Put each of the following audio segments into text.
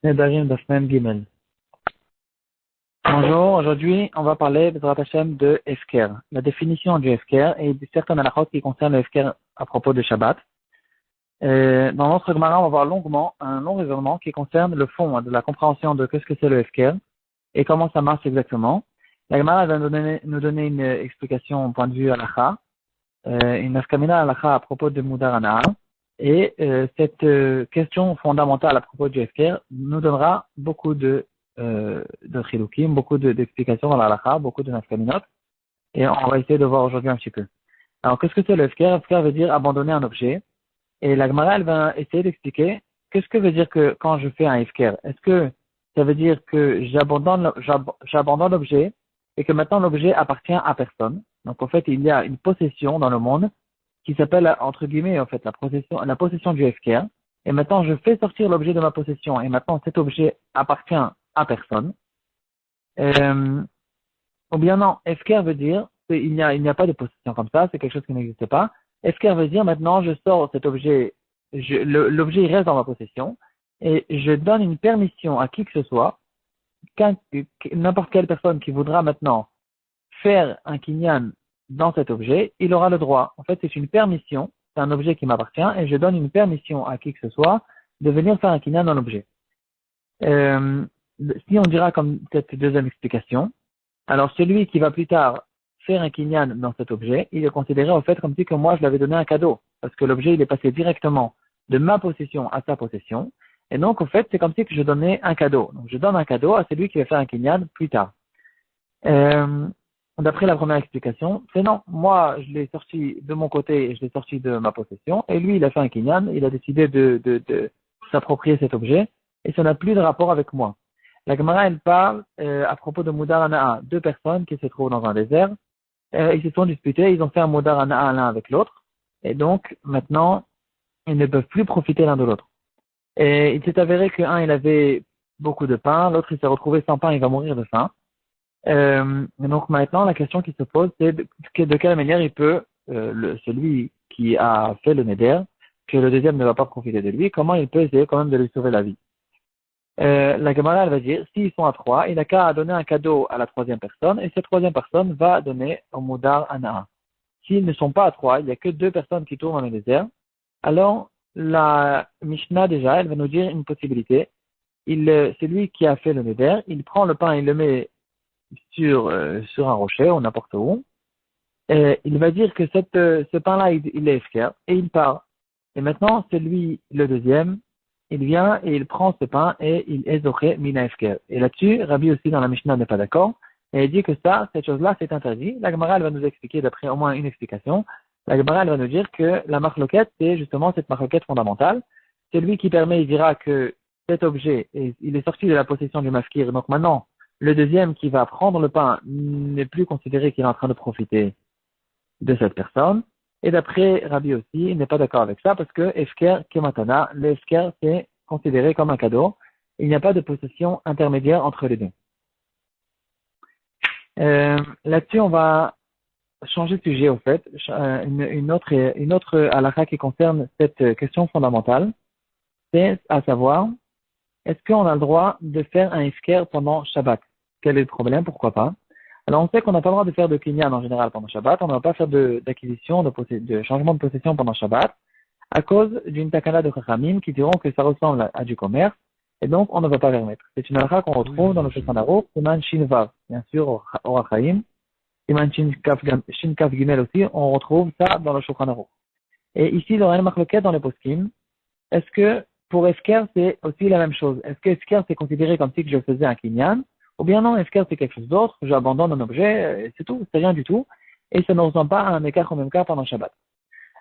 Nedarim Dafnem Gimel. Bonjour, aujourd'hui on va parler Bezrat Hashem de Hefker, la définition du Hefker et de certaines halachot qui concernent le Hefker à propos de Shabbat. Dans notre Gemara, on va voir longuement un long raisonnement qui concerne le fond de la compréhension de qu'est-ce que c'est le Hefker et comment ça marche exactement. La Gemara va nous donner une explication au point de vue halakha, une nafkamina halakha à propos de Mudar Hana'a. Et cette question fondamentale à propos du Hefker nous donnera beaucoup de chilukim, beaucoup d'explications dans la halakha, beaucoup de nafkaminot, et on va essayer de voir aujourd'hui un petit peu. Alors, qu'est-ce que c'est le Hefker? Hefker veut dire abandonner un objet, et la Gemara, elle va essayer d'expliquer qu'est-ce que veut dire que quand je fais un Hefker. Est-ce que ça veut dire que j'abandonne l'objet, et que maintenant l'objet appartient à personne? Donc, en fait, il y a une possession dans le monde qui s'appelle, entre guillemets, en fait, la possession du Hefker. Et maintenant, je fais sortir l'objet de ma possession. Et maintenant, cet objet appartient à personne. Ou bien non, Hefker veut dire qu'il n'y a pas de possession comme ça, c'est quelque chose qui n'existe pas. Hefker veut dire maintenant, je sors cet objet, l'objet reste dans ma possession, et je donne une permission à qui que ce soit, n'importe quelle personne qui voudra maintenant faire un kinyan dans cet objet, il aura le droit. En fait, c'est une permission, c'est un objet qui m'appartient, et je donne une permission à qui que ce soit de venir faire un kinyan dans l'objet. Si on dira comme cette deuxième explication, alors celui qui va plus tard faire un kinyan dans cet objet, il est considéré au fait comme si que moi je l'avais donné un cadeau, parce que l'objet il est passé directement de ma possession à sa possession, et donc au fait c'est comme si que je donnais un cadeau. Donc je donne un cadeau à celui qui va faire un kinyan plus tard. D'après la première explication, c'est non. Moi, je l'ai sorti de mon côté et je l'ai sorti de ma possession. Et lui, il a fait un kinyan, il a décidé de s'approprier cet objet et ça n'a plus de rapport avec moi. La Gemara, elle parle à propos de Mudar Hana'a, deux personnes qui se trouvent dans un désert. Ils se sont disputés, ils ont fait un Mudar Hana'a l'un avec l'autre. Et donc, maintenant, ils ne peuvent plus profiter l'un de l'autre. Et il s'est avéré qu'un, il avait beaucoup de pain, l'autre, il s'est retrouvé sans pain, il va mourir de faim. Donc maintenant, la question qui se pose, c'est de quelle manière il peut, celui qui a fait le neder, que le deuxième ne va pas profiter de lui, comment il peut essayer quand même de lui sauver la vie. La Gemara, elle va dire, s'ils sont à trois, il n'a qu'à donner un cadeau à la troisième personne, et cette troisième personne va donner au Mudar Hana'a. S'ils ne sont pas à trois, il n'y a que deux personnes qui tournent dans le désert, alors la Mishnah déjà, elle va nous dire une possibilité. Celui qui a fait le neder, il prend le pain, il le met sur un rocher ou n'importe où, et il va dire que ce pain-là, il est Hefker, et il part. Et maintenant, c'est lui, le deuxième, il vient et il prend ce pain et il est Zoché Mina Hefker. Et là-dessus, Rabbi aussi dans la Mishnah n'est pas d'accord, et il dit que cette chose-là, c'est interdit. La Gemara, elle va nous expliquer, d'après au moins une explication, la Gemara, elle va nous dire que la marloquette, c'est justement cette marloquette fondamentale. C'est lui qui permet, il dira que cet objet, il est sorti de la possession du mafkir, donc maintenant, le deuxième qui va prendre le pain n'est plus considéré qu'il est en train de profiter de cette personne. Et d'après Rabbi aussi, il n'est pas d'accord avec ça parce que Hefker Kematana, le Hefker c'est considéré comme un cadeau. Il n'y a pas de possession intermédiaire entre les deux. Là-dessus, on va changer de sujet au fait. Une autre halakha qui concerne cette question fondamentale, c'est à savoir, est-ce qu'on a le droit de faire un Hefker pendant Shabbat? Quel est le problème? Pourquoi pas? Alors, on sait qu'on n'a pas le droit de faire de kinyan en général pendant Shabbat. On ne va pas faire d'acquisition, de changement de possession pendant Shabbat à cause d'une takana de Chachamim qui diront que ça ressemble à du commerce et donc on ne va pas permettre. C'est une halakha qu'on retrouve dans le Shulchan Aruch, Siman Shin Vav, bien sûr, au Orach Chaim. Siman Shin Kaf Gimel aussi, on retrouve ça dans le Shulchan Aruch. Et ici, dans une marloquette dans les poskim, est-ce que pour Hefker, c'est aussi la même chose? Est-ce que Hefker, c'est considéré comme si que je faisais un kinyan? Ou bien non, Hefker, c'est quelque chose d'autre, j'abandonne un objet, c'est tout, c'est rien du tout, et ça ne ressemble pas à un écart au même cas pendant Shabbat.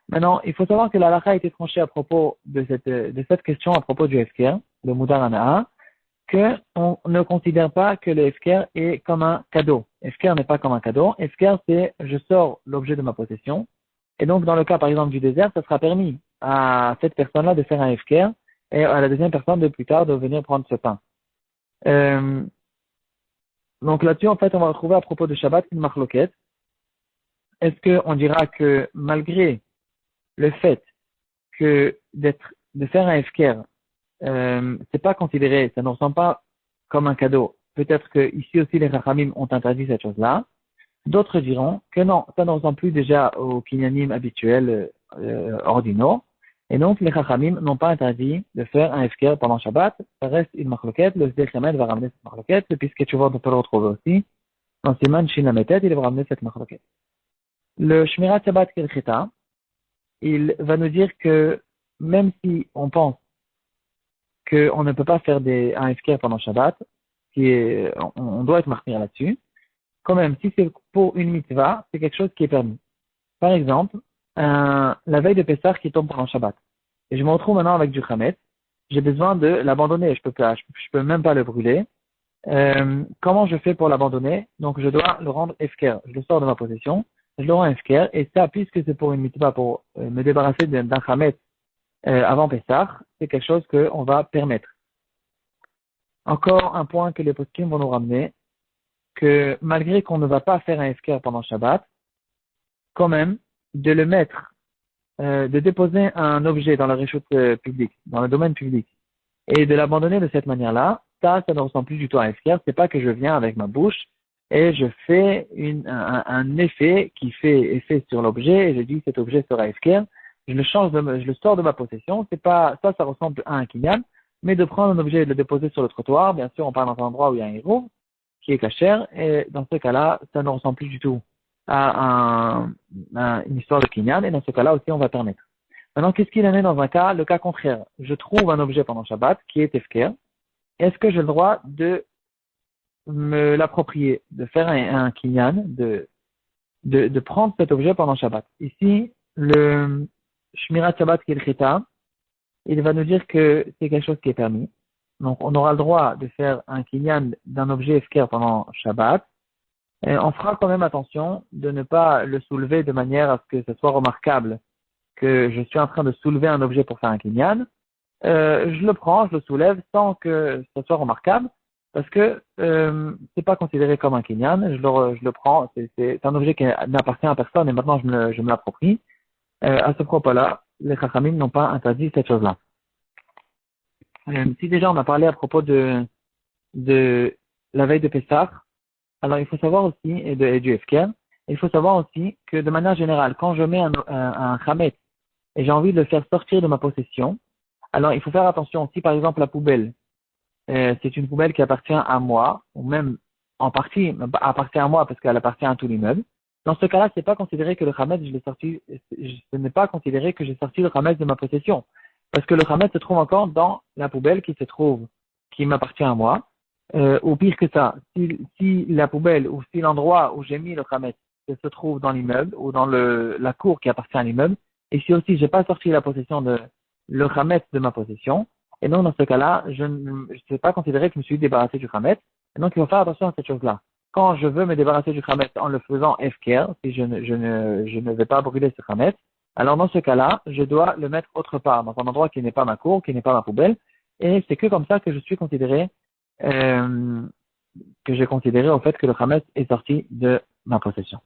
Maintenant, il faut savoir que la halakha a été tranchée à propos de cette question à propos du Hefker, le Mudar Hana'a, qu'on ne considère pas que le Hefker est comme un cadeau. Hefker n'est pas comme un cadeau. Hefker, c'est je sors l'objet de ma possession, et donc dans le cas par exemple du désert, ça sera permis à cette personne-là de faire un Hefker, et à la deuxième personne de plus tard de venir prendre ce pain. Donc là-dessus, en fait, on va retrouver à propos de Shabbat une marloquette. Est-ce qu'on dira que malgré le fait que de faire un Hefker, c'est pas considéré, ça ne ressemble pas comme un cadeau. Peut-être que ici aussi les Chachamim ont interdit cette chose-là. D'autres diront que non, ça ne ressemble plus déjà au kinyanim habituel ordinaux. Et donc les Chachamim n'ont pas interdit de faire un hefker pendant Shabbat. Ça reste une marloquette. Le Sdei Chamed va ramener cette marloquette, puisque tu vois, on peut le retrouver aussi. Dans Siman Shin Lametet, il va ramener cette marloquette. Le Shmirat Shabbat Kelcheta, il va nous dire que même si on pense qu'on ne peut pas faire un hefker pendant Shabbat, on doit être marqué là-dessus, quand même, si c'est pour une mitzvah, c'est quelque chose qui est permis. Par exemple, la veille de Pessah qui tombe pendant Shabbat. Et je me retrouve maintenant avec du Khamet. J'ai besoin de l'abandonner. Je peux même pas le brûler. Comment je fais pour l'abandonner? Donc, je dois le rendre efker. Je le sors de ma possession. Je le rends efker. Et ça, puisque c'est pour une mitzvah, pour me débarrasser d'un Khamet avant Pessah, c'est quelque chose qu'on va permettre. Encore un point que les poskim vont nous ramener, que malgré qu'on ne va pas faire un efker pendant Shabbat, quand même, de le mettre, de déposer un objet dans la réchoute publique, dans le domaine public, et de l'abandonner de cette manière-là, ça ne ressemble plus du tout à un efker. C'est pas que je viens avec ma bouche et je fais un effet qui fait effet sur l'objet et je dis cet objet sera efker. Je le sors de ma possession. C'est pas, ça ressemble à un kinyan, mais de prendre un objet et de le déposer sur le trottoir, bien sûr, on parle dans un endroit où il y a un héros, qui est cachère, et dans ce cas-là, ça ne ressemble plus du tout à une histoire de kinyan, et dans ce cas-là aussi, on va permettre. Maintenant, qu'est-ce qu'il en est dans un cas, le cas contraire? Je trouve un objet pendant Shabbat qui est efker. Est-ce que j'ai le droit de me l'approprier, de faire un kinyan, de prendre cet objet pendant Shabbat? Ici, le Shmirat Shabbat qui est le Chita, il va nous dire que c'est quelque chose qui est permis. Donc, on aura le droit de faire un kinyan d'un objet efker pendant Shabbat. Et on fera quand même attention de ne pas le soulever de manière à ce que ce soit remarquable que je suis en train de soulever un objet pour faire un kinyan. Je le prends, je le soulève sans que ce soit remarquable parce que c'est pas considéré comme un kinyan. Je le prends, c'est un objet qui n'appartient à personne et maintenant je me l'approprie. À ce propos-là, les Chachamim n'ont pas interdit cette chose-là. Si déjà on a parlé à propos de la veille de Pessah, alors il faut savoir aussi, et du Efker, il faut savoir aussi que de manière générale, quand je mets un Chametz et j'ai envie de le faire sortir de ma possession, alors il faut faire attention. Si par exemple la poubelle, c'est une poubelle qui appartient à moi, ou même en partie appartient à moi parce qu'elle appartient à tout l'immeuble, dans ce cas-là, c'est pas considéré que le Chametz, je l'ai sorti, ce n'est pas considéré que j'ai sorti le Chametz de ma possession. Parce que le Chametz se trouve encore dans la poubelle qui m'appartient à moi. Ou pire que ça, si la poubelle ou si l'endroit où j'ai mis le Chametz se trouve dans l'immeuble ou dans la cour qui appartient à l'immeuble, et si aussi j'ai pas sorti la possession le Chametz de ma possession, et donc dans ce cas-là, je ne sais pas considérer que je me suis débarrassé du Chametz, et donc il faut faire attention à cette chose-là. Quand je veux me débarrasser du Chametz en le faisant efker, si je ne vais pas brûler ce Chametz, alors dans ce cas-là, je dois le mettre autre part, dans un endroit qui n'est pas ma cour, qui n'est pas ma poubelle, et c'est que comme ça que je suis considéré que j'ai considéré au fait que le Chametz est sorti de ma possession.